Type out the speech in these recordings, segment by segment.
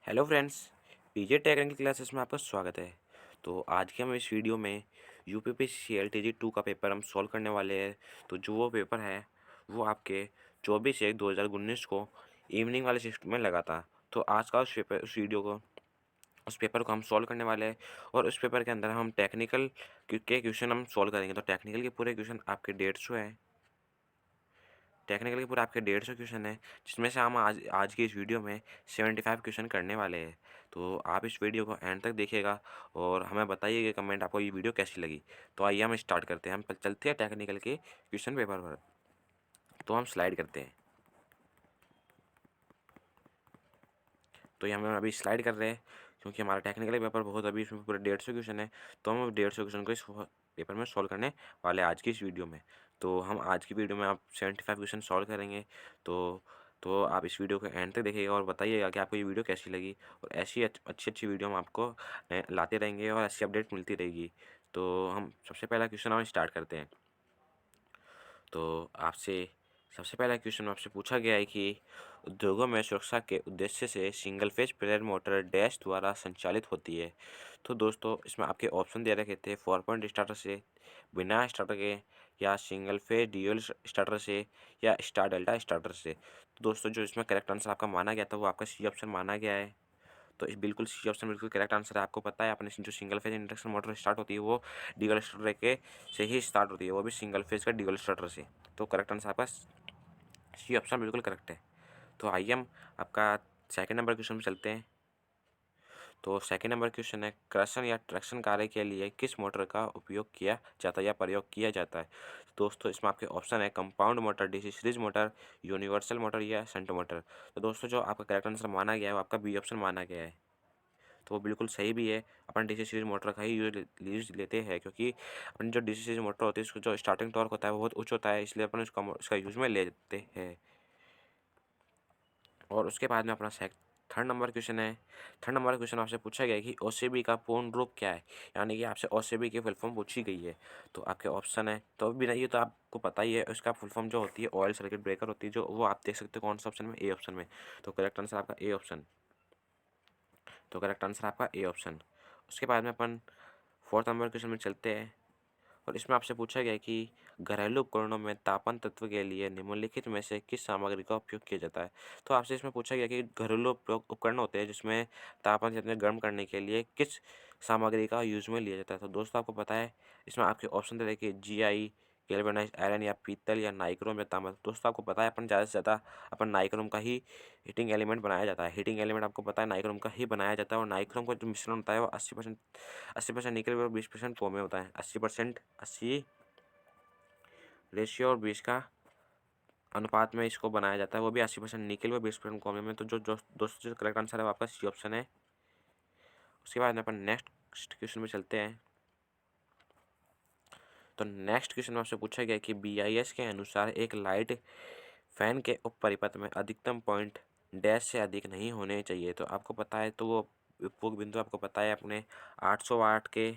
Hello friends, पीजे technical classes में आपका स्वागत है। तो आज के हम इस वीडियो में यूपीपीसी एलटीजी 2 का पेपर हम सॉल्व करने वाले हैं। तो जो वो पेपर है वो आपके 24/1/2019 को इवनिंग वाले शिफ्ट में लगा था। तो आज का उस पेपर को हम सॉल्व करने वाले हैं। और उस पेपर के अंदर हम टेक्निकल के क्वेश्चन हम सॉल्व करेंगे। तो टेक्निकल के पूरे क्वेश्चन आपके 150 है। टेक्निकल के पूरे आपके 150 क्वेश्चन है, जिसमें से हम आज आज की इस वीडियो में 75 क्वेश्चन करने वाले हैं। तो आप इस वीडियो को एंड तक देखिएगा और हमें बताइएगा कमेंट आपको ये वीडियो कैसी लगी। तो आइए हम स्टार्ट करते हैं। हम चलते हैं टेक्निकल के क्वेश्चन पेपर पर। तो हम स्लाइड करते हैं। तो ये हम अभी स्लाइड कर रहे हैं क्योंकि हमारा टेक्निकल पेपर बहुत अभी इसमें पूरे 150 क्वेश्चन है। तो हम 150 क्वेश्चन को इस पेपर में सॉल्व करने वाले हैं आज की इस वीडियो में। तो हम आज की वीडियो में आप 75 क्वेश्चन सॉल्व करेंगे। तो आप इस वीडियो को एंड तक देखिएगा और बताइएगा कि आपको ये वीडियो कैसी लगी। और ऐसी अच्छी अच्छी वीडियो हम आपको लाते रहेंगे और ऐसी अपडेट मिलती रहेगी। तो हम सबसे पहला क्वेश्चन हम स्टार्ट करते हैं। तो आपसे सबसे पहला क्वेश्चन आपसे पूछा गया है कि उद्योगों में सुरक्षा के उद्देश्य से single phase prayer motor dash द्वारा संचालित होती है। तो दोस्तों इसमें आपके ऑप्शन दे रखे थे 4 पॉइंट स्टार्टर से, बिना स्टार्टर के, या सिंगल फेज ड्यूल स्टार्टर से, या स्टार डेल्टा स्टार्टर से। तो दोस्तों जो इसमें करेक्ट आंसर आपका माना गया था वो आपका सी ऑप्शन माना गया है। तो इस बिल्कुल सी ऑप्शन बिल्कुल करेक्ट आंसर है। आपको पता है अपने जो single phase induction motor start होती है वो ड्यूल स्टार्टर के से ही स्टार्ट होती है, वो भी सिंगल फेज का ड्यूल स्टार्टर से। तो करेक्ट आंसर आपका सी ऑप्शन बिल्कुल करेक्ट है। तो आइए हम आपका सेकंड नंबर क्वेश्चन में चलते हैं। तो सेकंड नंबर क्वेश्चन है, कर्षण या ट्रैक्शन कार्य के लिए किस मोटर का उपयोग किया जाता है या प्रयोग किया जाता है। तो दोस्तों इसमें आपके ऑप्शन है compound motor, DC series motor, universal motor, या शंट मोटर। तो दोस्तों जो आपका करेक्ट आंसर माना गया है वो आपका बी ऑप्शन माना गया है। तो वो बिल्कुल सही भी है। अपन डीसी सीरीज मोटर का ही यूज लेते हैं क्योंकि अपन जो डीसी सीरीज मोटर होती है उसको जो स्टार्टिंग टॉर्क होता है वो बहुत उच्च होता है, इसलिए अपन उसका यूज में लेते हैं। और उसके बाद में अपना थर्ड नंबर क्वेश्चन है। थर्ड नंबर क्वेश्चन आपसे पूछा गया है कि ओसीबी का पूर्ण रूप क्या है, यानी कि आपसे ओसीबी की फुल फॉर्म पूछी गई है। तो आपके ऑप्शन है, तो अभी नहीं, ये तो आपको पता ही है, उसका फुल फॉर्म जो होती है ऑयल सर्किट ब्रेकर होती है, जो वो आप देख सकते हो कौन सा ऑप्शन में, ए ऑप्शन में। तो करेक्ट आंसर आपका ए ऑप्शन। तो करेक्ट आंसर आपका ए ऑप्शन। उसके बाद में अपन फोर्थ नंबर क्वेश्चन में चलते हैं। और इसमें आपसे पूछा गया है कि घरेलू उपकरणों में तापन तत्व के लिए निम्नलिखित में से किस सामग्री का उपयोग किया जाता है। तो आपसे इसमें पूछा गया कि घरेलू उपकरण होते हैं जिसमें तापन जितने गर्म करने के लिए किस सामग्री का यूज में लिया जाता है। तो दोस्तों आपको पता है इसमें आपके ऑप्शन दे कि GI, गैल्वेनाइज्ड आयरन, या पीतल, या नाइक्रोम, या तांबा। दोस्तों आपको पता है अपन ज़्यादा से ज़्यादा अपन नाइक्रोम का ही हीटिंग एलिमेंट बनाया जाता है। हीटिंग एलिमेंट आपको पता है नाइक्रोम का ही बनाया जाता है। और नाइक्रोम का जो मिश्रण होता है वो 80% निकल और 20% क्रोमियम होता है। 80 रेशियो और 20 का अनुपात में इसको बनाया जाता है, वो भी 80% निकल व 20% क्रोमियम में। तो जो जो दोस्तों जो करेक्ट आंसर है वो आपका सी ऑप्शन है। उसके बाद में अपन नेक्स्ट क्वेश्चन में चलते हैं। तो नेक्स्ट क्वेश्चन में आपसे पूछा गया कि BIS के अनुसार एक लाइट फैन के उप परिपथ में अधिकतम पॉइंट डैश से अधिक नहीं होने चाहिए। तो आपको पता है, तो वो उपयोग बिंदु आपको पता है अपने 800 वाट के,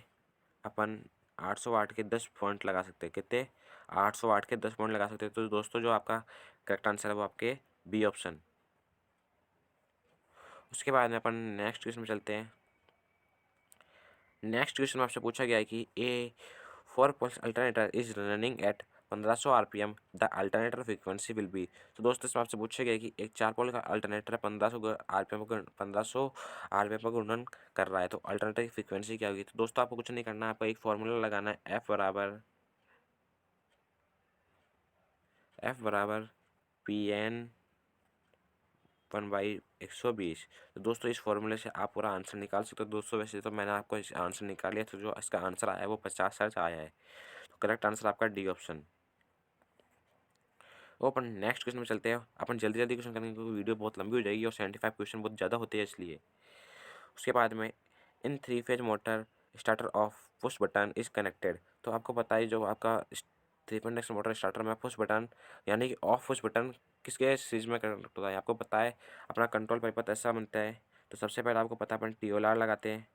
अपन 800 वाट के 10 पॉइंट लगा सकते हैं। कितने? 800 वाट के 10 पॉइंट लगा सकते हैं। तो दोस्तों जो आपका करेक्ट आंसर है वो आपके बी ऑप्शन। उसके बाद में अपन नेक्स्ट क्वेश्चन में चलते हैं। नेक्स्ट क्वेश्चन में आपसे पूछा गया है कि ए 4 pulse alternator is running at 1500 RPM, the alternator frequency will be. तो दोस्तों इसमें आपसे पूछा गया है कि एक 4 पोल का अल्टरनेटर 1500 RPM पर 1500 RPM पर घूर्णन कर रहा है, तो अल्टरनेटर की फ्रीक्वेंसी क्या होगी। तो दोस्तों आपको कुछ नहीं करना है, आपको एक फॉर्मूला लगाना है, F बराबर PN 1/120। तो दोस्तों इस फॉर्मूले से आप पूरा आंसर निकाल सकते हो। दोस्तों वैसे तो मैंने आपको इस आंसर निकाल लिया, तो जो इसका आंसर आया है वो 50 हर्ट्ज आया है। तो करेक्ट आंसर आपका डी ऑप्शन। वो अपन नेक्स्ट क्वेश्चन में चलते हैं। अपन जल्दी जल्दी क्वेश्चन करेंगे क्योंकि वीडियो बहुत लंबी हो जाएगी और 75 क्वेश्चन बहुत ज़्यादा होते हैं इसलिए। उसके बाद में इन 3 phase motor starter of push button is connected. तो आपको पता है जो आपका 3 फेज इंडक्शन मोटर स्टार्टर में पुश बटन यानी कि ऑफ पुश बटन किसके सीरीज में कनेक्ट होता है। आपको पता है अपना कंट्रोल परिपथ ऐसा बनता है। तो सबसे पहले आपको पता है अपन TOR लगाते हैं।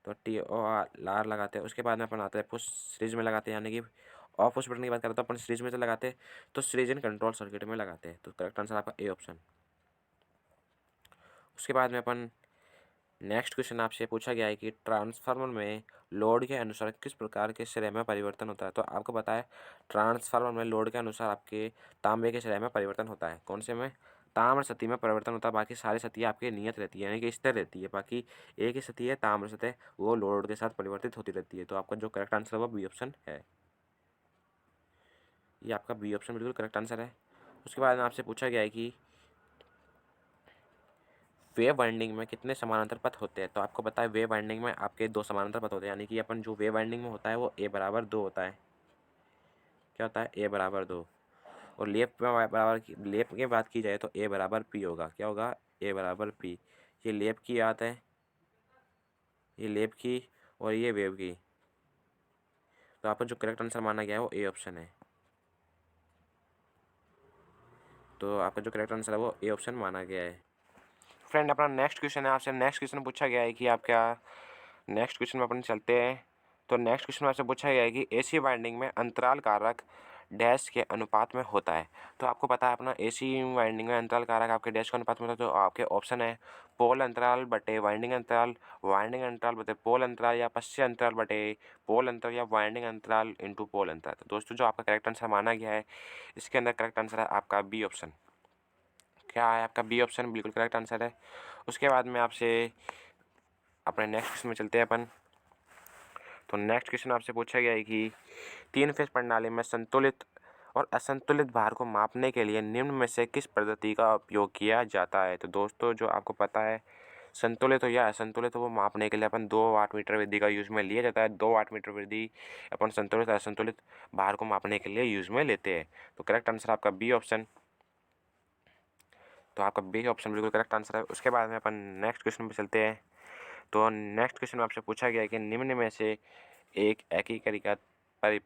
तो TOR लगाते हैं। उसके बाद में अपन आते हैं पुश सीरीज में लगाते हैं, यानी कि ऑफ पुश बटन की बात करें तो अपन सीरीज में तो लगाते हैं, तो सीरीज इन कंट्रोल सर्किट में लगाते हैं। तो करेक्ट आंसर आपका ए ऑप्शन। उसके बाद में अपन नेक्स्ट क्वेश्चन आपसे पूछा गया है कि ट्रांसफार्मर में लोड के अनुसार किस प्रकार के श्रेय में परिवर्तन होता है। तो आपको पता है ट्रांसफार्मर में लोड के अनुसार आपके तांबे के श्रेय में परिवर्तन होता है। कौन से में? ताम्र सती में परिवर्तन होता है। बाकी सारी सतियाँ आपकी नियत रहती है, यानी कि स्थिर रहती है। बाकी एक ही सती है ताम्र सतह, वो लोड के साथ परिवर्तित होती रहती है। तो आपका जो करेक्ट आंसर है वो बी ऑप्शन है। ये आपका बी ऑप्शन बिल्कुल करेक्ट आंसर है। उसके बाद में आपसे पूछा गया है कि वेव वाइंडिंग में कितने समानांतर पथ होते हैं। तो आपको पता है वेव वाइंडिंग में आपके दो समानांतर पथ होते हैं, यानी कि अपन जो वेव वाइंडिंग में होता है वो ए बराबर 2 होता है। क्या होता है? ए बराबर 2। और लेप में लेप की बात की जाए तो ए बराबर पी होगा। क्या होगा? ए बराबर पी। ये लेप की बात है, ये लेप की और ये वेव की। तो आपका जो करेक्ट आंसर माना गया है वो ए ऑप्शन है। तो आपका जो करेक्ट आंसर है वो ए ऑप्शन माना गया है। फ्रेंड अपना नेक्स्ट क्वेश्चन है, आपसे नेक्स्ट क्वेश्चन पूछा गया है कि आप क्या, नेक्स्ट क्वेश्चन में अपन चलते हैं। तो नेक्स्ट क्वेश्चन में आपसे पूछा गया है कि एसी वाइंडिंग में अंतराल कारक डैश के अनुपात में होता है। तो आपको पता है अपना एसी वाइंडिंग में अंतराल कारक आपके डैश के अनुपात में होता है। तो आपके ऑप्शन है पोल अंतराल बटे वाइंडिंग अंतराल बटे पोल अंतराल, या पश्य अंतराल बटे पोल अंतराल, या वाइंडिंग अंतराल इंटू पोल अंतराल। तो दोस्तों जो आपका करेक्ट आंसर माना गया है, इसके अंदर करेक्ट आंसर है आपका बी ऑप्शन। क्या है आपका? बी ऑप्शन बिल्कुल करेक्ट आंसर है। उसके बाद में आपसे अपने नेक्स्ट क्वेश्चन में चलते हैं अपन। तो नेक्स्ट क्वेश्चन आपसे पूछा गया है कि 3 फेज प्रणाली में संतुलित और असंतुलित भार को मापने के लिए निम्न में से किस पद्धति का उपयोग किया जाता है। तो दोस्तों जो आपको पता है संतुलित हो या असंतुलित हो, वो मापने के लिए अपन 2 वाट मीटर विधि का यूज में लिया जाता है। 2 वाट मीटर विधि अपन संतुलित और असंतुलित भार को मापने के लिए यूज में लेते हैं। तो करेक्ट आंसर आपका बी ऑप्शन। तो आपका बी ऑप्शन बिल्कुल करेक्ट आंसर है। उसके बाद में अपन नेक्स्ट क्वेश्चन पे चलते हैं। तो नेक्स्ट क्वेश्चन में आपसे पूछा गया है कि निम्न में से एक एकीकृत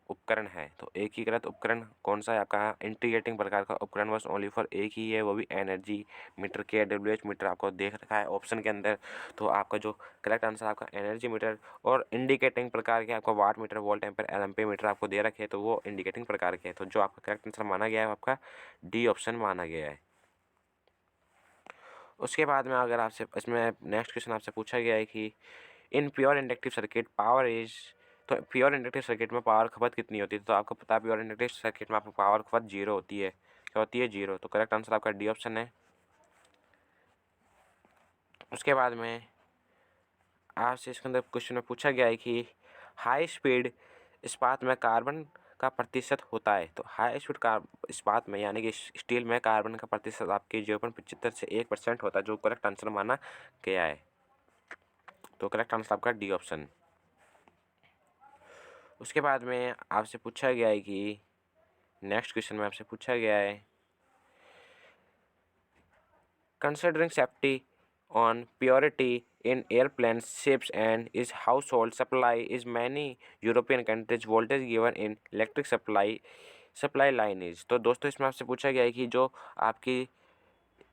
उपकरण है। तो एकीकृत उपकरण कौन सा है? आपका इंटीग्रेटिंग प्रकार का उपकरण बस ओनली फॉर एक ही है, वो भी एनर्जी मीटर के डब्ल्यूएच मीटर आपको देख रखा है ऑप्शन के अंदर। तो आपका जो करेक्ट आंसर आपका एनर्जी मीटर, और इंडिकेटिंग प्रकार के आपका watt meter, volt ampere, ampere meter आपको दे रखे हैं, तो वो इंडिकेटिंग प्रकार के हैं। तो जो आपका करेक्ट आंसर माना गया है आपका डी ऑप्शन माना गया है। उसके बाद में अगर आपसे इसमें नेक्स्ट क्वेश्चन आपसे पूछा गया है कि in pure inductive circuit power is, तो प्योर इंडक्टिव सर्किट में पावर खपत कितनी होती है। तो आपको पता है प्योर इंडक्टिव सर्किट में आपको पावर खपत 0 होती है। क्या होती है? 0। तो करेक्ट आंसर आपका डी ऑप्शन है। उसके बाद में आपसे इसके अंदर क्वेश्चन में पूछा गया है कि हाई स्पीड इस्पात में कार्बन का प्रतिशत होता है। तो हाई स्पीड इस्पात में, यानी कि स्टील में कार्बन का प्रतिशत आपके 0.75 से 1% होता है, जो करेक्ट आंसर माना गया है। तो करेक्ट आंसर आपका डी ऑप्शन। उसके बाद में आपसे पूछा गया है कि नेक्स्ट क्वेश्चन में आपसे पूछा गया है considering safety on purity in airplane ships and is house hold supply is many European countries voltage given in electric supply line is. तो दोस्तों इसमें आपसे पूछा गया है कि जो आपकी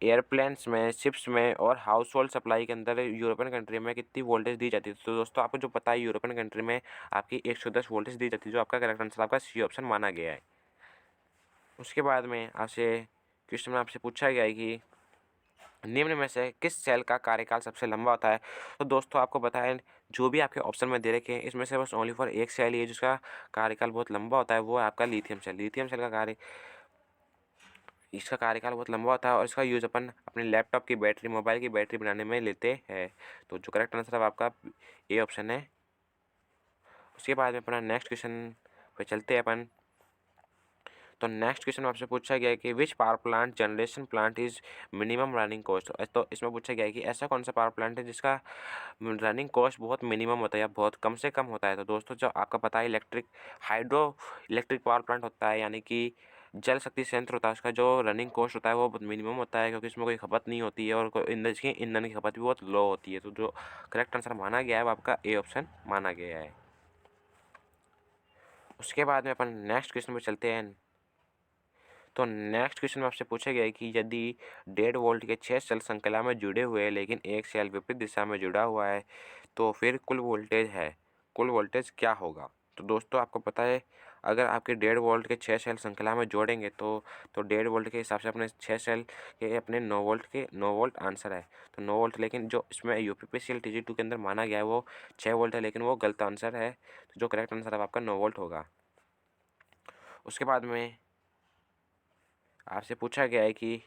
एयरप्लेन्स में, शिप्स में और हाउस होल्ड सप्लाई के अंदर यूरोपियन कंट्री में कितनी वोल्टेज दी जाती है। तो दोस्तों आपको जो पता है यूरोपियन कंट्री में आपकी 110 वोल्टेज दी जाती है, जो आपका करेक्ट आंसर आपका सी ऑप्शन माना गया है। उसके बाद में आपसे क्वेश्चन में आपसे पूछा गया है कि निम्न में से किस सेल का कार्यकाल सबसे लंबा होता है। तो दोस्तों आपको पता है जो भी आपके ऑप्शन में दे रखे हैं इसमें से बस ओनली फॉर एक सेल ही है जिसका कार्यकाल बहुत लंबा होता है, वो है आपका लिथियम सेल। लिथियम सेल का इसका कार्यकाल बहुत लंबा होता है और इसका यूज अपन अपने लैपटॉप की बैटरी, मोबाइल की बैटरी बनाने में लेते हैं। तो जो करेक्ट आंसर है आपका ए ऑप्शन है। उसके बाद में अपना नेक्स्ट क्वेश्चन पे चलते हैं अपन। तो नेक्स्ट क्वेश्चन आपसे पूछा गया है कि which power plant generation plant is minimum running cost. तो इसमें पूछा गया है कि ऐसा कौन सा पावर प्लांट है जिसका रनिंग कॉस्ट बहुत मिनिमम होता है या बहुत कम से कम होता है। तो दोस्तों जो आपका पता है हाइड्रो इलेक्ट्रिक पावर प्लांट होता है, यानी कि जल शक्ति संयंत्र होता है, उसका जो रनिंग कॉस्ट होता है वो बहुत मिनिमम होता है, क्योंकि इसमें कोई खपत नहीं होती है और ईंधन की खपत भी बहुत लो होती है। तो जो करेक्ट आंसर माना गया है वो आपका ए ऑप्शन माना गया है। उसके बाद में अपन नेक्स्ट क्वेश्चन में चलते हैं। तो नेक्स्ट क्वेश्चन में आपसे पूछा गया है कि यदि 1.5 वोल्ट के 6 सेल श्रृंखला में जुड़े हुए हैं लेकिन एक सेल विपरीत दिशा में जुड़ा हुआ है तो फिर कुल वोल्टेज क्या होगा। तो दोस्तों आपको पता है, अगर आपके 1.5 वोल्ट के 6 सेल श्रृंखला में जोड़ेंगे तो 1.5 वोल्ट के हिसाब से अपने 6 सेल के अपने 9 वोल्ट आंसर है। तो 9 वोल्ट, लेकिन जो इसमें यूपीपीसीएल TG2 के अंदर माना गया है वो 6 वोल्ट है, लेकिन वो गलत आंसर है। तो जो करेक्ट आंसर है आपका 9 वोल्ट होगा। उसके बाद में आपसे पूछा गया है कि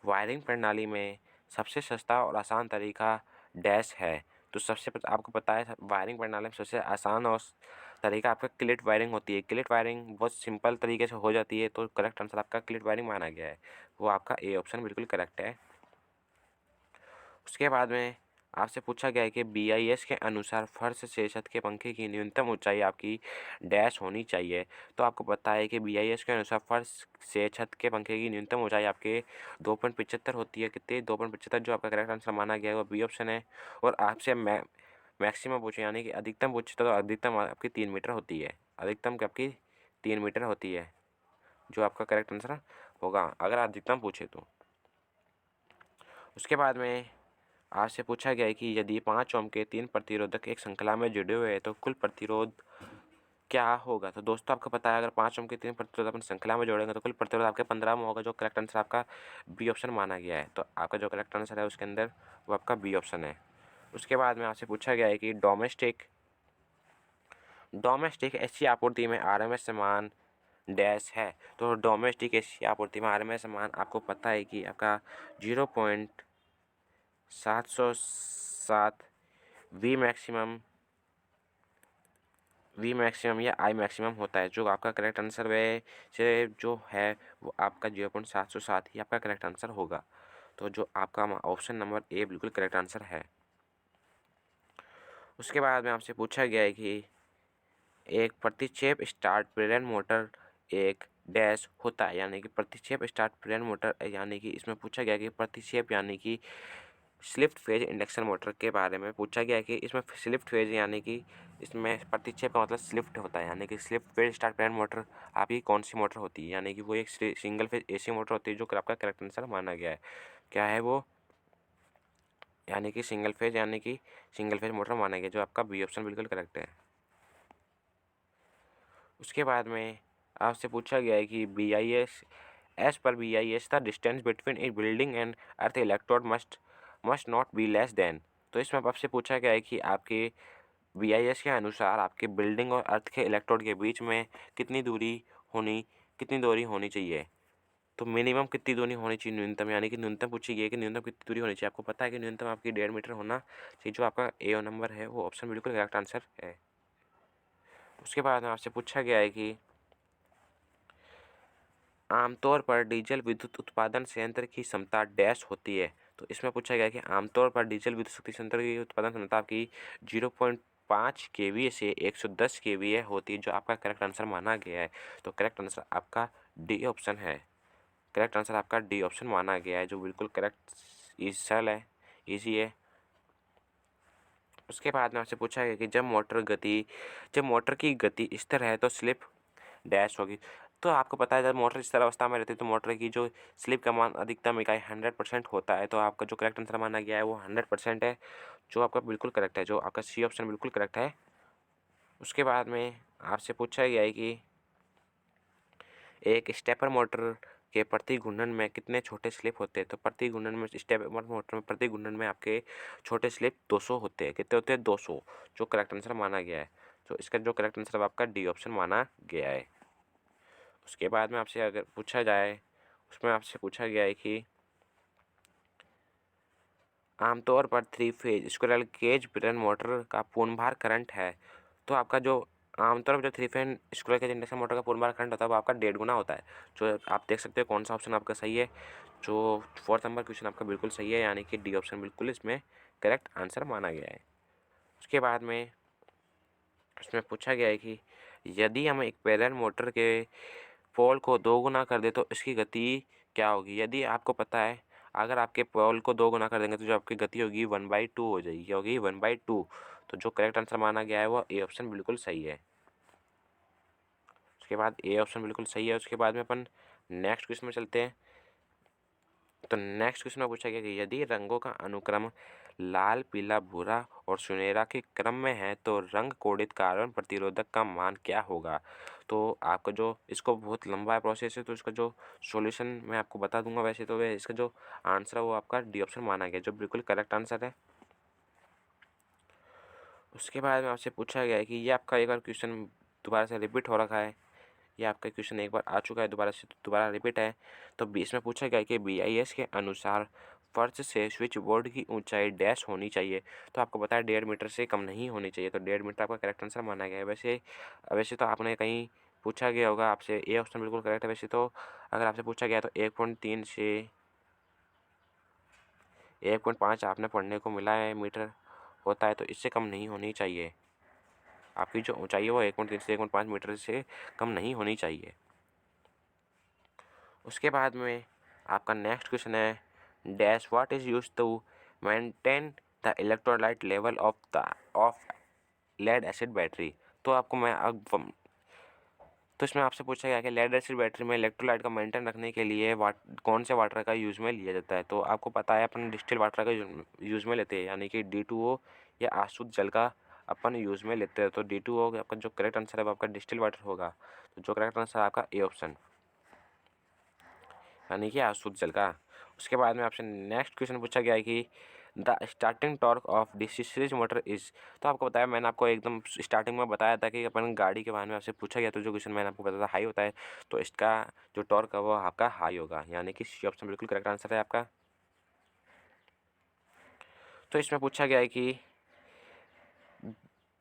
वायरिंग प्रणाली में सबसे सस्ता और आसान तरीका डैश है। तो आपको पता है वायरिंग प्रणाली में सबसे आसान और तरीका आपका क्लिट वायरिंग होती है। क्लिट वायरिंग बहुत सिंपल तरीके से हो जाती है, तो करेक्ट आंसर आपका क्लिट वायरिंग माना गया है। वो आपका ए ऑप्शन बिल्कुल करेक्ट है। उसके बाद में आपसे पूछा गया है कि BIS के अनुसार फर्श से छत के पंखे की न्यूनतम ऊंचाई आपकी डैश होनी चाहिए। तो आपको पता है कि BIS के अनुसार फर्श से छत के पंखे की न्यूनतम ऊंचाई आपके 2.75 होती है। कितनी? 2.75। जो आपका करेक्ट आंसर माना गया है वो बी ऑप्शन है। और आपसे मैक्सिमम पूछे यानी कि अधिकतम पूछे तो अधिकतम आपकी 3 मीटर होती है। अधिकतम आपकी 3 मीटर होती है, जो आपका करेक्ट आंसर होगा अगर अधिकतम पूछे तो। उसके बाद में आपसे पूछा गया है कि यदि 5 ओम के 3 प्रतिरोधक एक श्रृंखला में जुड़े हुए हैं तो कुल प्रतिरोध क्या होगा? तो दोस्तों आपको पता है, अगर 5 ओम के 3 प्रतिरोधक अपन श्रृंखला में जोड़ेंगे तो कुल प्रतिरोध आपके 15 ओम होगा। जो करेक्ट आंसर आपका बी ऑप्शन माना गया है। तो आपका जो करेक्ट आंसर है उसके अंदर वो आपका बी ऑप्शन है। उसके बाद में आपसे पूछा गया है कि डोमेस्टिक एशिया आपूर्ति में RMS मान डैश है। तो डोमेस्टिक एशिया आपूर्ति में RMS मान आपको पता है कि आपका 0.707 वी मैक्सिमम या आई मैक्सिमम होता है। जो आपका करेक्ट आंसर वे से जो है वो आपका 0.707 ही आपका करेक्ट आंसर होगा। तो जो आपका ऑप्शन नंबर ए बिल्कुल करेक्ट आंसर है। उसके बाद में आपसे पूछा गया है कि एक प्रतिक्षेप स्टार्ट प्रेरण मोटर एक डैश होता है, यानी कि प्रतिक्षेप स्टार्ट प्रेरण मोटर, यानी कि इसमें पूछा गया कि प्रतिक्षेप यानी कि स्लिफ्ट फेज इंडक्शन मोटर के बारे में पूछा गया कि इसमें स्लिफ्ट फेज यानी कि इसमें प्रतिक्षेप का मतलब स्लिफ्ट होता है, यानी कि स्लिफ्ट फेज स्टार्ट प्रेरण मोटर आपकी कौन सी मोटर होती है? यानी कि वो एक सिंगल फेज AC मोटर होती है, जो आपका करेक्ट आंसर माना गया है। क्या है वो? यानी कि सिंगल फेज मोटर माना गया, जो आपका बी ऑप्शन बिल्कुल करेक्ट है। उसके बाद में आपसे पूछा गया है कि BIS the distance between A building and earth electrode must not be less than. तो इसमें आपसे पूछा गया है कि आपके BIS के अनुसार आपके बिल्डिंग और अर्थ के इलेक्ट्रोड के बीच में कितनी दूरी होनी चाहिए? तो मिनिमम कितनी दूरी होनी चाहिए? न्यूनतम, यानी कि न्यूनतम पूछी गई है कि न्यूनतम कितनी दूरी होनी चाहिए। आपको पता है कि न्यूनतम आपकी 1.5 मीटर होना चाहिए। जो आपका ए नंबर है वो ऑप्शन बिल्कुल करेक्ट आंसर है। उसके बाद आपसे पूछा गया है कि आमतौर पर डीजल विद्युत उत्पादन संयंत्र की क्षमता डैश होती है। तो इसमें पूछा गया है कि आमतौर पर डीजल विद्युत शक्ति संयंत्र की उत्पादन क्षमता आपकी 0.5 kVA से 110 kVA होती है, जो आपका करेक्ट आंसर माना गया है। तो करेक्ट आंसर आपका डी ऑप्शन है। करेक्ट आंसर आपका डी ऑप्शन माना गया है, जो बिल्कुल करेक्ट सरल है, ईजी है। उसके बाद में आपसे पूछा गया कि जब मोटर की गति स्थिर है तो स्लिप डैश होगी। तो आपको पता है जब मोटर स्थिर अवस्था में रहती है तो मोटर की जो स्लिप का मान अधिकतम इकाई 100% होता है। तो आपका जो करेक्ट आंसर माना गया है वो 100% है, जो आपका बिल्कुल करेक्ट है, जो आपका सी ऑप्शन बिल्कुल करेक्ट है। उसके बाद में आपसे पूछा गया है कि एक स्टेपर मोटर के प्रति घूर्णन में कितने छोटे स्लिप होते हैं? तो प्रति घूर्णन में स्टेपर मोटर में प्रति घूर्णन में आपके छोटे स्लिप 200 होते हैं। कितने होते हैं? 200, जो करेक्ट आंसर माना गया है। तो इसका जो करेक्ट आंसर आपका डी ऑप्शन माना गया है। उसके बाद में आपसे अगर पूछा जाए, उसमें आपसे पूछा गया है कि आमतौर पर 3 फेज स्क्विरल केज प्रेरण मोटर का पूर्ण भार करंट है। तो आपका जो आमतौर पर जो 3 phase squirrel cage induction motor का पूर्ण भार करंट होता है वो आपका 1.5 गुना होता है। जो आप देख सकते हो कौन सा ऑप्शन आपका सही है। जो 4th नंबर क्वेश्चन आपका बिल्कुल सही है, यानी कि डी ऑप्शन बिल्कुल इसमें करेक्ट आंसर माना गया है। उसके बाद में उसमें पूछा गया है कि यदि हम एक प्रेरण मोटर के पोल को 2 गुना कर दे तो इसकी गति क्या होगी? यदि आपको पता है अगर आपके पोल को 2 गुना कर देंगे तो जो आपकी गति होगी 1/2 हो जाएगी। क्या होगी? 1/2। तो जो करेक्ट आंसर माना गया है वो ए ऑप्शन बिल्कुल सही है। उसके बाद ए ऑप्शन बिल्कुल सही है। उसके बाद में अपन नेक्स्ट क्वेश्चन में चलते हैं। तो नेक्स्ट क्वेश्चन में पूछा गया कि यदि रंगों का अनुक्रम लाल, पीला, भूरा और सुनहरा के क्रम में है तो रंग कोडित कार्बन प्रतिरोधक का मान क्या होगा। तो आपका जो इसको बहुत लंबा प्रोसेस है, तो इसका जो सॉल्यूशन मैं आपको बता दूंगा। वैसे तो इसका जो आंसर है वो आपका डी ऑप्शन माना गया, जो बिल्कुल करेक्ट आंसर है। उसके बाद में आपसे पूछा गया है कि ये आपका एक बार क्वेश्चन दोबारा से रिपीट हो रखा है। ये आपका क्वेश्चन एक बार आ चुका है, दोबारा से दोबारा रिपीट है। तो बीच में पूछा गया है कि BIS के अनुसार फर्श से स्विच बोर्ड की ऊंचाई डैश होनी चाहिए। तो आपको पता है 1.5 मीटर से कम नहीं होनी चाहिए, तो 1.5 मीटर आपका करेक्ट आंसर माना गया है। वैसे तो आपने कहीं पूछा गया होगा आपसे, ए ऑप्शन बिल्कुल करेक्ट है। वैसे तो अगर आपसे पूछा गया तो 1.3 से 1.5 आपने पढ़ने को मिला है मीटर होता है, तो इससे कम नहीं होनी चाहिए। आपकी जो ऊंचाई है वो 1.3 से 1.5 मीटर से कम नहीं होनी चाहिए। उसके बाद में आपका नेक्स्ट क्वेश्चन है dash what is use to maintain the electrolyte level of lead acid battery. तो आपको मैं अब तो इसमें आपसे पूछा गया कि लेड एसिड बैटरी में इलेक्ट्रोलाइट का मेंटेन रखने के लिए कौन से वाटर का यूज़ में लिया जाता है। तो आपको पता है अपन डिस्टिल वाटर का यूज़ में लेते हैं, यानी कि D2O या आशुद्ध जल का अपन यूज़ में लेते हैं। तो D2O आपका जो करेक्ट आंसर है वो आपका डिस्टिल वाटर होगा। तो जो करेक्ट आंसर है आपका ए ऑप्शन, यानी कि अशुद्ध जल का। उसके बाद में आपसे नेक्स्ट क्वेश्चन पूछा गया है कि the starting torque of DC series motor is. तो आपको बताया, मैंने आपको एकदम स्टार्टिंग में बताया था कि अपन गाड़ी के बारे में आपसे पूछा गया, तो जो क्वेश्चन मैंने आपको बताया था हाई होता है, तो इसका जो टॉर्क है वो आपका हाई होगा, यानी कि सी ऑप्शन बिल्कुल करेक्ट आंसर है आपका। तो इसमें पूछा गया है कि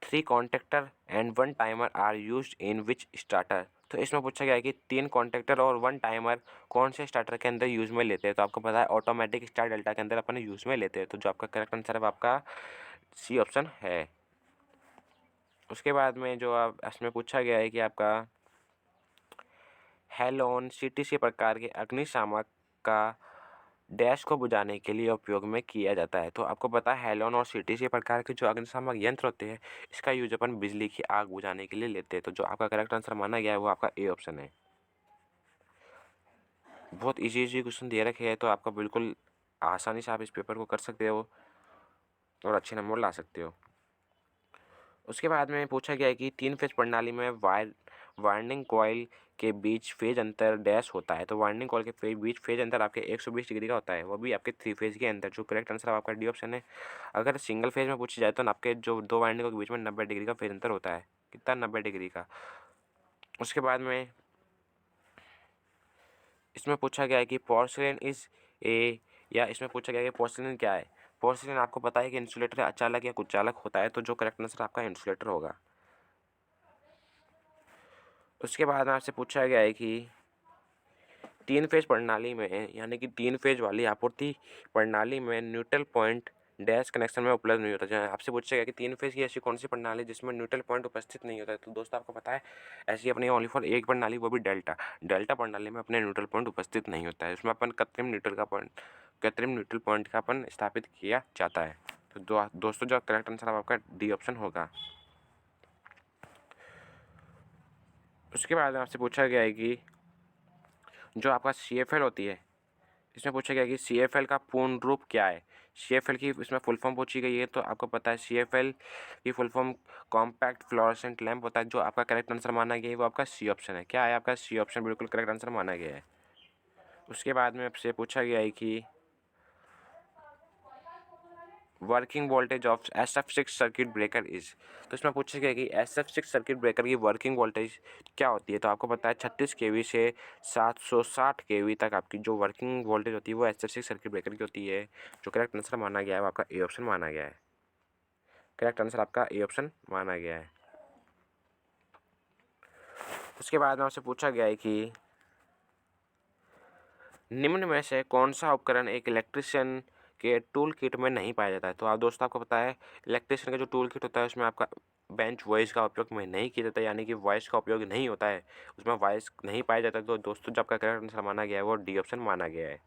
3 contactor and 1 timer are used in which starter. तो इसमें पूछा गया है कि 3 कॉन्टेक्टर और 1 टाइमर कौन से स्टार्टर के अंदर यूज़ में लेते हैं। तो आपको पता है ऑटोमेटिक स्टार्ट डेल्टा के अंदर अपन यूज़ में लेते हैं। तो जो आपका करेक्ट आंसर है वो आपका सी ऑप्शन है। उसके बाद में जो आप इसमें पूछा गया है कि आपका हेलोन CTC प्रकार के अग्निशामक का डैश को बुझाने के लिए उपयोग में किया जाता है। तो आपको पता है हेलोन और CTC प्रकार के जो अग्निशामक यंत्र होते हैं, इसका यूज अपन बिजली की आग बुझाने के लिए लेते हैं। तो जो आपका करेक्ट आंसर माना गया है वो आपका ए ऑप्शन है। बहुत इजी क्वेश्चन दे रखे हैं, तो आपका बिल्कुल आसानी से आप इस पेपर को कर सकते हो और अच्छे नंबर ला सकते हो। उसके बाद में पूछा गया है कि 3 फेज प्रणाली में वाइंडिंग कॉइल के बीच फेज अंतर डैश होता है। तो वाइंडिंग कॉइल के बीच फेज अंतर आपके 120 डिग्री का होता है, वो भी आपके 3 फेज के अंदर। जो करेक्ट आंसर आपका डी ऑप्शन है। अगर सिंगल फेज में पूछी जाए तो आपके जो 2 वाइंडिंगों के बीच में 90 डिग्री का फेज अंतर होता है। कितना? 90 डिग्री का। उसके बाद में इसमें पूछा गया है कि पोर्सिलेन इज ए, या इसमें पूछा गया है कि पोर्सिलेन क्या है। पोर्सिलेन आपको पता है कि इंसुलेटर अचालक या कुचालक होता है, तो जो करेक्ट आंसर आपका इंसुलेटर होगा। उसके बाद आपसे पूछा गया है कि 3 फेज प्रणाली में, यानी कि 3 फेज वाली आपूर्ति प्रणाली में न्यूट्रल पॉइंट डैश कनेक्शन में उपलब्ध नहीं होता। जहाँ आपसे पूछा गया कि 3 फेज की ऐसी कौन सी प्रणाली जिसमें न्यूट्रल पॉइंट उपस्थित नहीं होता है। तो दोस्तों आपको पता है ऐसी अपनी ओनली फॉर एक प्रणाली, वो भी डेल्टा प्रणाली में अपने न्यूट्रल पॉइंट उपस्थित नहीं होता है। उसमें अपन कृत्रिम न्यूट्रल पॉइंट का अपन स्थापित किया जाता है। तो दोस्तों जो करेक्ट आंसर आपका डी ऑप्शन होगा। उसके बाद आपसे पूछा गया है कि जो आपका CFL होती है, इसमें पूछा गया कि CFL का पूर्ण रूप क्या है। CFL की इसमें फुल फॉर्म पूछी गई है, तो आपको पता है CFL की full form compact fluorescent lamp होता है। जो आपका करेक्ट आंसर माना गया है वो आपका सी ऑप्शन है। क्या है आपका? सी ऑप्शन बिल्कुल करेक्ट आंसर माना गया है। उसके बाद में आपसे पूछा गया है कि working voltage of SF6 circuit breaker is. तो इसमें पूछा गया कि SF6 सर्किट ब्रेकर की वर्किंग वोल्टेज क्या होती है। तो आपको पता है 36 kV से 760 kV तक आपकी जो वर्किंग वोल्टेज होती है वो SF6 सर्किट ब्रेकर की होती है। जो करेक्ट आंसर माना गया है वो आपका ए ऑप्शन माना गया है। करेक्ट आंसर आपका ए ऑप्शन माना गया है। उसके बाद में आपसे पूछा गया है कि निम्न में से कौन सा उपकरण एक इलेक्ट्रिशियन के टूल किट में नहीं पाया जाता है। तो आप दोस्तों आपको पता है इलेक्ट्रिशियन का जो टूल किट होता है उसमें आपका बेंच वॉइस का उपयोग में नहीं किया जाता है, यानी कि वॉइस का उपयोग नहीं होता है, उसमें वॉइस नहीं पाया जाता है। तो दोस्तों जो आपका करेक्ट आंसर माना गया है वो डी ऑप्शन माना गया है।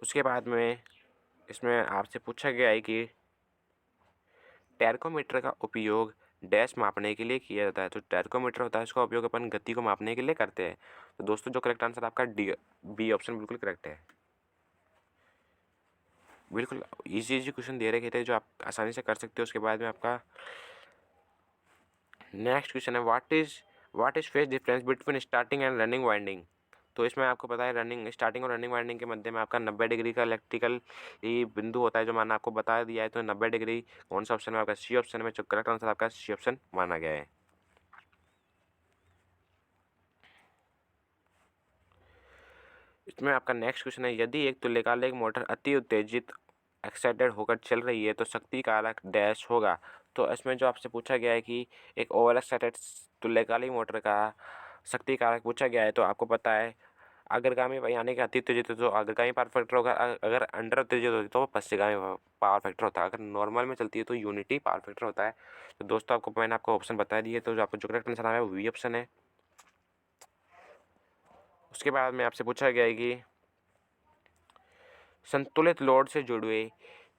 उसके बाद में इसमें आपसे पूछा गया है कि टेरकोमीटर का उपयोग डैश मापने के लिए किया जाता है। तो टेरकोमीटर होता है, इसका उपयोग अपन गति को मापने के लिए करते हैं। तो दोस्तों जो करेक्ट आंसर आपका डी बी ऑप्शन बिल्कुल करेक्ट है। बिल्कुल इजी इजी क्वेश्चन दे रखे थे जो आप आसानी से कर सकते हो। उसके बाद में आपका नेक्स्ट क्वेश्चन है what is phase difference between starting and running winding. तो इसमें आपको पता है रनिंग स्टार्टिंग और रनिंग वाइंडिंग के मध्य में आपका 90 डिग्री का इलेक्ट्रिकल ये बिंदु होता है जो मैंने आपको बता दिया है। तो 90 डिग्री कौन सा ऑप्शन है आपका? सी ऑप्शन में। जो करेक्ट आंसर आपका सी ऑप्शन माना गया है। इसमें आपका नेक्स्ट क्वेश्चन है यदि एक तुल्यकालिक मोटर अति उत्तेजित एक्साइटेड होकर चल रही है तो शक्ति कारक डैश होगा। तो इसमें जो आपसे पूछा गया है कि एक ओवर एक्साइटेड तुल्यकालिक मोटर का शक्ति कारक पूछा गया है। तो आपको पता है अग्रगामी यानी कि अति उत्तेजित तो अग्रगामी पावर फैक्टर होगा, अगर अंडर उत्तेजित होती तो वो पश्चिमगामी पावर फैक्टर होता है, अगर नॉर्मल में चलती है तो यूनिटी पावर फैक्टर होता है। तो दोस्तों आपको मैंने आपको ऑप्शन बता दिए, तो जो आपको जो करेक्ट आंसर आया है वो वी ऑप्शन है। उसके बाद में आपसे पूछा गया है कि संतुलित लोड से जुड़े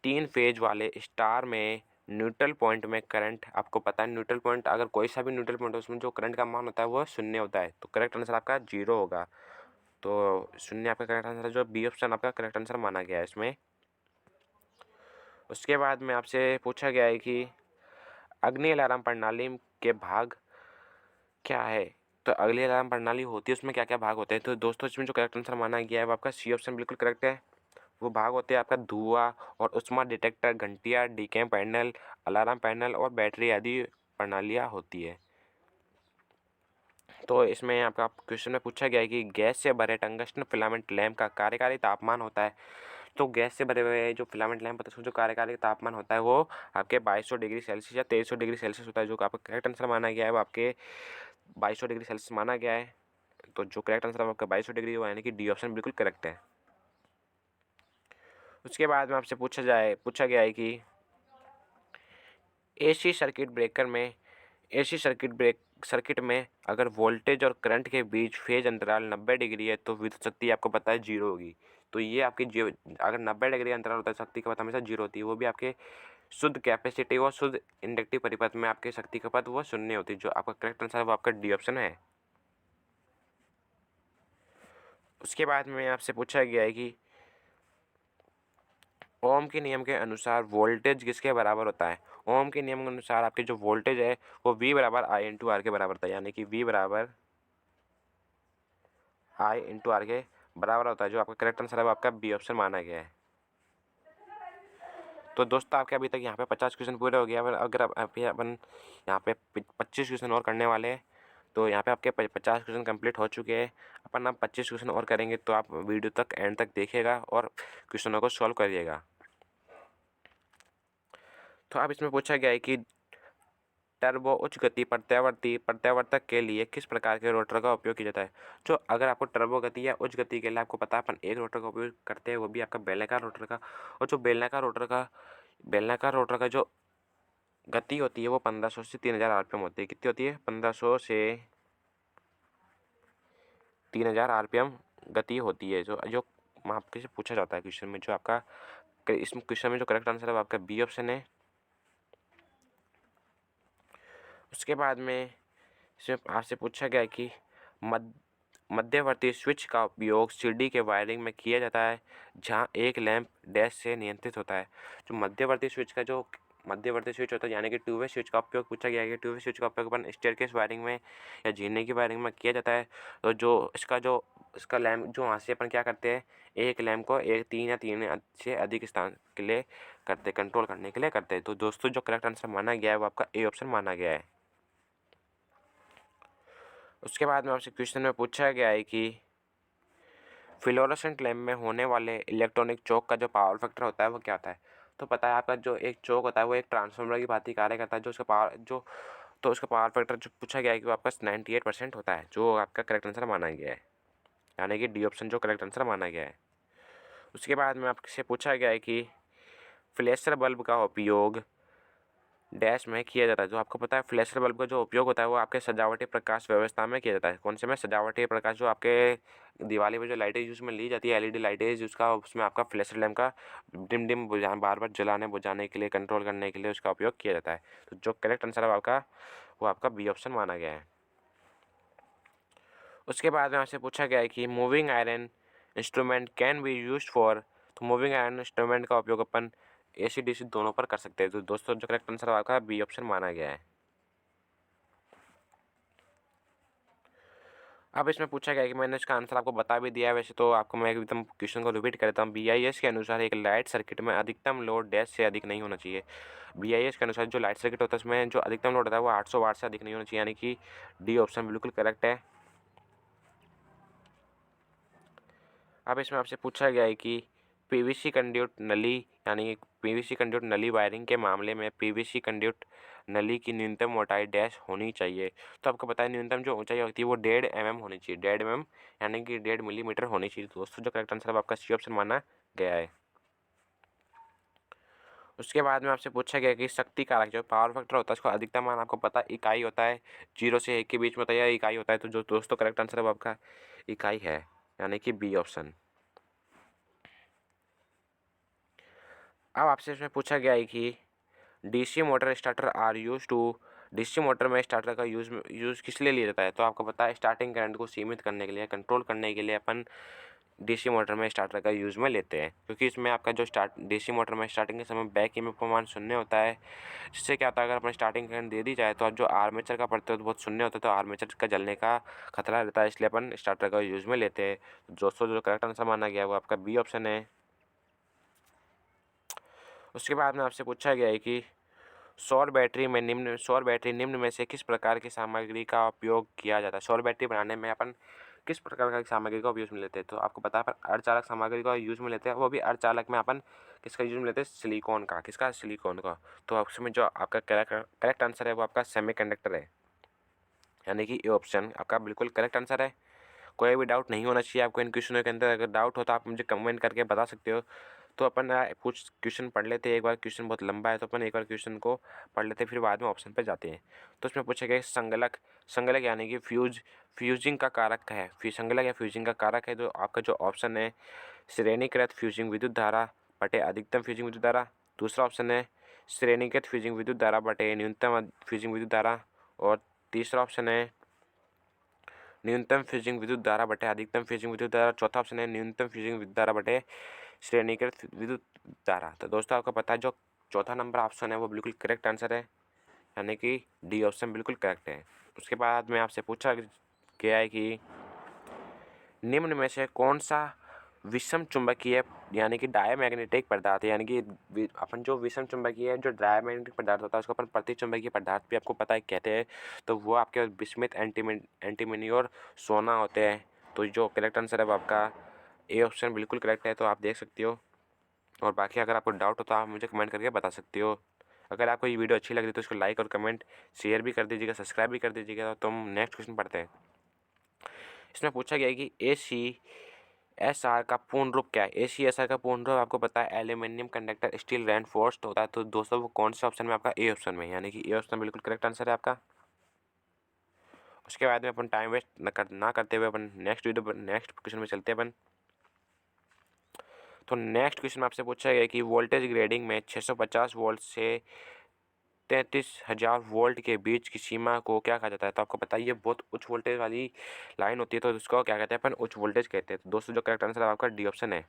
3 फेज वाले स्टार में न्यूट्रल पॉइंट में करंट, आपको पता है न्यूट्रल पॉइंट अगर कोई सा भी न्यूट्रल पॉइंट है उसमें जो करंट का मान होता है वो शून्य होता है। तो करेक्ट आंसर आपका 0 होगा। तो शून्य आपका करेक्ट आंसर है, जो बी ऑप्शन आपका करेक्ट आंसर माना गया है इसमें। उसके बाद में आपसे पूछा गया है कि अग्नि अलार्म प्रणाली के भाग क्या है। तो अगली अलार्म प्रणाली होती है उसमें क्या क्या भाग होते हैं। तो दोस्तों इसमें जो करेक्ट आंसर माना गया है वो आपका सी ऑप्शन बिल्कुल करेक्ट है। वो भाग होते हैं आपका धुआं और उष्मा डिटेक्टर, घंटिया, डीकैम पैनल, अलार्म पैनल और बैटरी आदि प्रणालियाँ होती है। तो इसमें आपका क्वेश्चन में पूछा गया है कि गैस से भरे टंगस्टन फिलामेंट लैंप का कार्यकारी तापमान होता है। तो गैस से भरे हुए जो फिलामेंट लैंप होता है उसका जो कार्यकारी तापमान होता है वो आपके 2200 डिग्री सेल्सियस या 2300 डिग्री सेल्सियस होता है। जो आपका करेक्ट आंसर माना गया है वो आपके 2200 डिग्री सेल्सियस माना गया है। तो जो करेक्ट आंसर आपका 2200 डिग्री हुआ यानी कि डी ऑप्शन बिल्कुल करेक्ट है। उसके बाद में आपसे पूछा गया है कि एसी सर्किट में अगर वोल्टेज और करंट के बीच फेज अंतराल 90 डिग्री है तो विद्युत शक्ति आपको पता है 0 होगी। तो ये आपकी अगर 90 डिग्री अंतराल होता है शक्ति खपत हमेशा 0 होती है। वो भी आपके शुद्ध कैपेसिटी व शुद्ध इंडक्टिव परिपथ में आपके शक्ति खपत वो शून्य होती है। जो आपका करेक्ट आंसर है वो आपका डी ऑप्शन है। उसके बाद में आपसे पूछा गया है कि ओम के नियम के अनुसार वोल्टेज किसके बराबर होता है। ओम के नियम के अनुसार आपकी जो वोल्टेज है वो V बराबर आई इंटू आर के बराबर होता है, यानी कि V बराबर आई इंटू आर के बराबर होता है। जो आपका करेक्ट आंसर है वो आपका बी ऑप्शन माना गया है। तो दोस्तों आपके अभी तक यहाँ पे 50 क्वेश्चन पूरे हो गया। अगर अपन यहाँ पे 25 क्वेश्चन और करने वाले हैं तो यहाँ पे आपके 50 क्वेश्चन कंप्लीट हो चुके हैं। अपन अब 25 क्वेश्चन और करेंगे। तो आप वीडियो तक एंड तक देखिएगा और क्वेश्चनों को सॉल्व करिएगा। तो अब इसमें पूछा गया है कि टर्बो उच्च गति प्रत्यावर्तक के लिए किस प्रकार के रोटर का उपयोग किया जाता है। जो अगर आपको टर्बो गति या उच्च गति के लिए आपको पता है अपन एक रोटर का उपयोग करते हैं वो भी आपका बेलनाकार रोटर का। और जो बेलनाकार रोटर का जो गति होती है वो 1500 से 3000 आरपीएम होती है। कितनी होती है? 1500 से 3000 आरपीएम गति होती है। जो जो आपके से पूछा जाता है क्वेश्चन में। जो आपका इस क्वेश्चन में जो करेक्ट आंसर है वो आपका बी ऑप्शन है। उसके बाद में इसमें आपसे पूछा गया कि मध्यवर्ती स्विच का उपयोग सीढ़ी के वायरिंग में किया जाता है जहां एक लैंप डैश से नियंत्रित होता है। जो मध्यवर्ती स्विच होता है यानी कि टू वे स्विच का उपयोग पूछा गया है कि टू वे स्विच का उपयोग अपन स्टेयरकेस वायरिंग में या जीने की वायरिंग में किया जाता है। तो जो इसका लैंप जो वहाँ से अपन क्या करते हैं एक लैंप को एक 3 या 3 से अधिक स्थान के लिए करते कंट्रोल करने के लिए करते हैं। तो दोस्तों जो करेक्ट आंसर माना गया है वो आपका ए ऑप्शन माना गया है। उसके बाद में आपसे क्वेश्चन में पूछा गया है कि फ्लोरोसेंट लैंप में होने वाले इलेक्ट्रॉनिक चौक का जो पावर फैक्टर होता है वो क्या होता है। तो पता है आपका जो एक चौक होता है वो एक ट्रांसफार्मर की भांति कार्य करता है। उसका पावर फैक्टर जो पूछा गया है कि वो आपका 98% होता है। जो आपका करेक्ट आंसर माना गया है यानी कि डी ऑप्शन जो करेक्ट आंसर माना गया है। उसके बाद में आपसे पूछा गया है कि फ्लैशर बल्ब का उपयोग डैश में किया जाता है। जो आपको पता है फ्लैशर बल्ब का जो उपयोग होता है वो आपके सजावटी प्रकाश व्यवस्था में किया जाता है। कौन से में? सजावटी प्रकाश जो आपके दिवाली पर जो लाइटें यूज़ में ली जाती है एलईडी लाइटें उसका उसमें आपका फ्लैश लैम्प का डिम डिम बुझा बार बार जलाने बुझाने के लिए कंट्रोल करने के लिए उसका उपयोग किया जाता है। तो जो करेक्ट आंसर है आपका वो आपका बी ऑप्शन माना गया है। उसके बाद में आपसे पूछा गया है कि moving iron instrument can be use for. तो मूविंग आयरन इंस्ट्रूमेंट का उपयोग अपन एसी डीसी दोनों पर कर सकते हैं। तो दोस्तों जो करेक्ट आंसर आपका बी ऑप्शन माना गया है। अब इसमें पूछा गया है कि मैंने इसका आंसर आपको बता भी दिया है, वैसे तो आपको मैं एकदम क्वेश्चन को रिपीट कर देता हूँ। बीआईएस के अनुसार एक लाइट सर्किट में अधिकतम लोड डैश से अधिक नहीं होना चाहिए। बीआईएस के अनुसार जो लाइट सर्किट होता है उसमें जो अधिकतम लोड होता है वो 800 वाट से अधिक नहीं होना चाहिए, यानी कि डी ऑप्शन बिल्कुल करेक्ट है। अब इसमें आपसे पूछा गया है कि पीवीसी कंड्यूट नली यानी पीवीसी कंड्यूट नली वायरिंग के मामले में पीवीसी कंड्यूट नली की न्यूनतम मोटाई डैश होनी चाहिए। तो आपको पता है न्यूनतम जो ऊंचाई होती है वो 1.5 mm होनी चाहिए। 1.5 mm यानी कि 1.5 मिलीमीटर होनी चाहिए। तो दोस्तों जो करेक्ट आंसर है आपका सी ऑप्शन माना गया है। उसके बाद में आपसे पूछा गया कि शक्ति कारक जो पावर फैक्टर होता है उसका अधिकतम मान आपको पता इकाई होता है 0 से 1 के बीच में होता है या इकाई होता है। तो जो दोस्तों करेक्ट आंसर है वो आपका इकाई है, यानी कि बी ऑप्शन। अब आपसे इसमें पूछा गया है कि DC motor starter are use to. DC motor में स्टार्टर का यूज़ किस लिए लिया जाता है। तो आपको पता है स्टार्टिंग करंट को सीमित करने के लिए कंट्रोल करने के लिए अपन डीसी मोटर में स्टार्टर का यूज़ में लेते हैं, क्योंकि इसमें आपका जो डीसी मोटर में स्टार्टिंग के समय बैक ईएमएफ का मान शून्य होता है। जिससे क्या होता है अगर अपने स्टार्टिंग करंट दे दी जाए तो जो आर्मेचर का प्रतिरोध बहुत शून्य होता है, तो आर्मेचर का जलने का खतरा रहता है, इसलिए अपन स्टार्टर का यूज़ में लेते हैं। तो दोस्तों जो करेक्ट आंसर माना गया वो आपका बी ऑप्शन है। उसके बाद में आपसे पूछा गया है कि सौर बैटरी निम्न में से किस प्रकार की सामग्री का उपयोग किया जाता है। सौर बैटरी बनाने में अपन किस प्रकार की सामग्री का उपयोग में लेते हैं। तो आपको पता है अपन अर्धचालक सामग्री का यूज में लेते हैं, वो भी अर्धचालक में अपन किसका यूज में लेते हैं, सिलिकॉन का। किसका, सिलिकॉन का। तो उसमें जो आपका करेक्ट आंसर है वो आपका सेमीकंडक्टर है, यानी कि ये ऑप्शन आपका बिल्कुल करेक्ट आंसर है। कोई भी डाउट नहीं होना चाहिए आपको इन क्वेश्चनों के अंदर। अगर डाउट हो तो आप मुझे कमेंट करके बता सकते हो। तो अपन कुछ क्वेश्चन पढ़ लेते हैं एक बार। क्वेश्चन बहुत लंबा है तो अपन एक बार क्वेश्चन को पढ़ लेते हैं, फिर बाद में ऑप्शन पे जाते हैं। तो इसमें पूछा गया संगलक। संगलक यानी कि फ्यूजिंग का कारक है। संगलक या फ्यूजिंग का कारक है। तो आपका जो ऑप्शन है श्रेणीकृत फ्यूजिंग विद्युत धारा बटे अधिकतम फ्यूजिंग विद्युत धारा। दूसरा ऑप्शन है श्रेणीकृत फ्यूजिंग विद्युत धारा बटे न्यूनतम फ्यूजिंग विद्युत धारा। और तीसरा ऑप्शन है न्यूनतम फ्यूजिंग विद्युत धारा बटे अधिकतम फ्यूजिंग विद्युत धारा। चौथा ऑप्शन है न्यूनतम फ्यूजिंग विद्युत धारा बटे श्रेणीकृत विद्युत धारा। तो दोस्तों आपको पता है जो चौथा नंबर ऑप्शन है वो बिल्कुल करेक्ट आंसर है, यानी कि डी ऑप्शन बिल्कुल करेक्ट है। उसके बाद में आपसे पूछा गया है कि निम्न में से कौन सा विषम चुंबकीय यानी कि डायमैग्नेटिक पदार्थ है। यानी कि अपन जो विषम चुंबकीय जो डायमैग्नेटिक पदार्थ होता है उसको अपन प्रतिचुंबकीय पदार्थ भी आपको पता है कहते हैं। तो वो आपके बिस्मिथ एंटीमनी और सोना होते हैं। तो जो करेक्ट आंसर है वो आपका ए ऑप्शन बिल्कुल करेक्ट है। तो आप देख सकते हो। और बाकी अगर आपको डाउट हो तो आप मुझे कमेंट करके बता सकते हो। अगर आपको ये वीडियो अच्छी लग रही तो इसको लाइक और कमेंट शेयर भी कर दीजिएगा, सब्सक्राइब भी कर दीजिएगा। तो हम नेक्स्ट क्वेश्चन पढ़ते हैं। इसमें पूछा गया है कि ACSR का पूर्ण रूप क्या है। ACSR का पूर्ण रूप आपको पता है एल्यूमिनियम कंडक्टर स्टील रेनफोर्स्ड होता है। तो दोस्तों वो कौन से ऑप्शन में आपका ए ऑप्शन में, यानी कि ए ऑप्शन बिल्कुल करेक्ट आंसर है आपका। उसके बाद में अपन टाइम वेस्ट ना करते हुए अपन नेक्स्ट क्वेश्चन में चलते हैं अपन। तो नेक्स्ट क्वेश्चन आपसे पूछा गया कि वोल्टेज ग्रेडिंग में 650 वोल्ट से 33,000 वोल्ट के बीच की सीमा को क्या कहा जाता है। तो आपको पता है ये बहुत उच्च वोल्टेज वाली लाइन होती है, तो उसको क्या कहते हैं अपन, उच्च वोल्टेज कहते हैं। तो दोस्तों जो करेक्ट आंसर है आपका डी ऑप्शन है।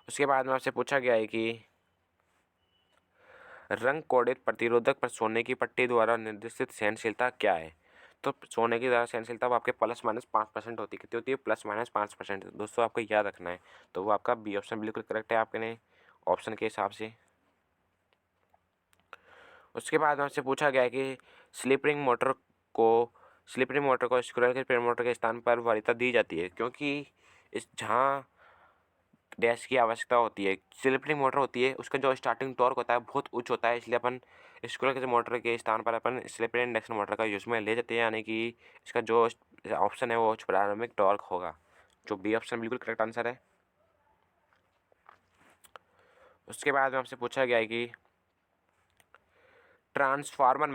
उसके बाद में आपसे पूछा गया है कि रंग कोडित प्रतिरोधक पर सोने की पट्टी द्वारा निर्देशित सहनशीलता क्या है। तो सोने की द्वारा सहनशीलता वो आपके +-5% होती है। कितनी होती है, +-5%। दोस्तों आपको याद रखना है। तो वो आपका बी ऑप्शन बिल्कुल करेक्ट है आपके ऑप्शन के हिसाब से। उसके बाद आपसे पूछा गया है कि स्लिप रिंग मोटर को स्क्विरल केज मोटर के स्थान पर वरीयता दी जाती है, क्योंकि इस जहाँ डैश की आवश्यकता होती है। स्लिप रिंग मोटर होती है उसका जो स्टार्टिंग टॉर्क होता है बहुत उच्च होता है, इसलिए अपन स्क्विरल केज मोटर के स्थान पर अपन स्लिप रिंग इंडक्शन मोटर का यूज में ले जाते हैं, यानी कि इसका जो ऑप्शन है वो प्रारंभिक टॉर्क होगा। जो बी ऑप्शन बिल्कुल करेक्ट आंसर है। उसके बाद में आपसे पूछा गया है कि ट्रांसफार्मर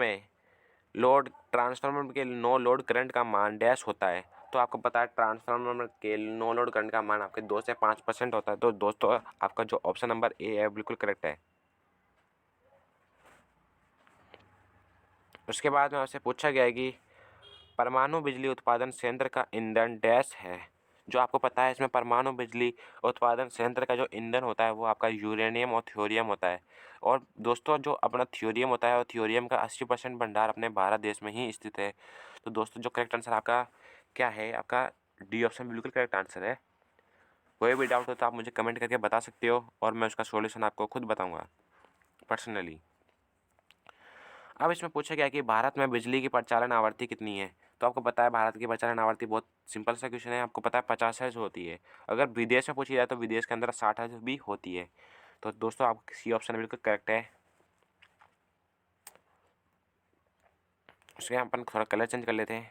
के नो लोड करंट का मान डैश होता है। तो आपको पता है ट्रांसफार्मर के नो लोड करंट का मान आपके 2 से 5% होता है। तो दोस्तों आपका जो ऑप्शन नंबर ए है बिल्कुल करेक्ट है। उसके बाद में आपसे पूछा गया है कि परमाणु बिजली उत्पादन संयंत्र का ईंधन डैश है। जो आपको पता है इसमें परमाणु बिजली उत्पादन संयंत्र का जो ईंधन होता है वो आपका यूरेनियम और थ्योरियम होता है। और दोस्तों जो अपना थ्योरियम होता है और थ्योरियम का 80% भंडार अपने भारत देश में ही स्थित है। तो दोस्तों जो करेक्ट आंसर आपका क्या है, आपका डी ऑप्शन बिल्कुल करेक्ट आंसर है। कोई भी डाउट हो तो आप मुझे कमेंट करके बता सकते हो और मैं उसका सॉल्यूशन आपको खुद बताऊंगा पर्सनली। अब इसमें पूछा गया कि भारत में बिजली की प्रचालन आवृत्ति कितनी है। तो आपको पता है भारत की प्रचालन आवृत्ति बहुत सिंपल सा क्वेश्चन है, आपको पता है 50 हर्ट्ज होती है। अगर विदेश में पूछी जाए तो विदेश के अंदर 60 हर्ट्ज भी होती है। तो दोस्तों आप सी ऑप्शन बिल्कुल करेक्ट है। उसके अपन थोड़ा कलर चेंज कर लेते हैं।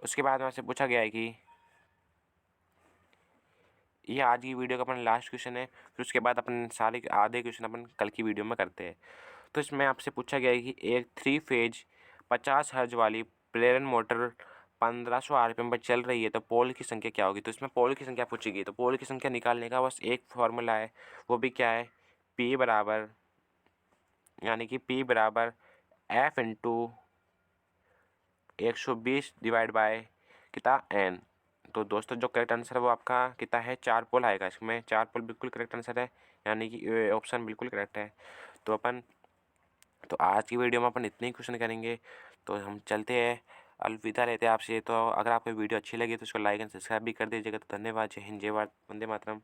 उसके बाद में आपसे पूछा गया है कि ये आज की वीडियो का अपन लास्ट क्वेश्चन है, फिर उसके बाद अपन सारे आधे क्वेश्चन अपन कल की वीडियो में करते हैं। तो इसमें आपसे पूछा गया है कि एक 3 फेज 50 हर्ट्ज वाली प्रेरण मोटर 1500 आरपीएम पर चल रही है तो पोल की संख्या क्या होगी। तो इसमें पोल की संख्या पूछी गई, तो पोल की संख्या निकालने का बस एक फॉर्मूला है, वो भी क्या है, P बराबर यानी कि P बराबर F इंटू 120 डिवाइड बाय कितना N। तो दोस्तों जो करेक्ट आंसर है वो आपका कितना है, 4 पोल आएगा। इसमें 4 पोल बिल्कुल करेक्ट आंसर है, यानी कि ये ऑप्शन बिल्कुल करेक्ट है। तो आज की वीडियो में अपन इतने ही क्वेश्चन करेंगे, तो हम चलते हैं, अलविदा रहते हैं आपसे। तो अगर आपको वीडियो अच्छी लगी तो उसको लाइक एंड सब्सक्राइब भी कर दीजिएगा। तो धन्यवाद, जय हिंद, जय भारत, वंदे मातरम।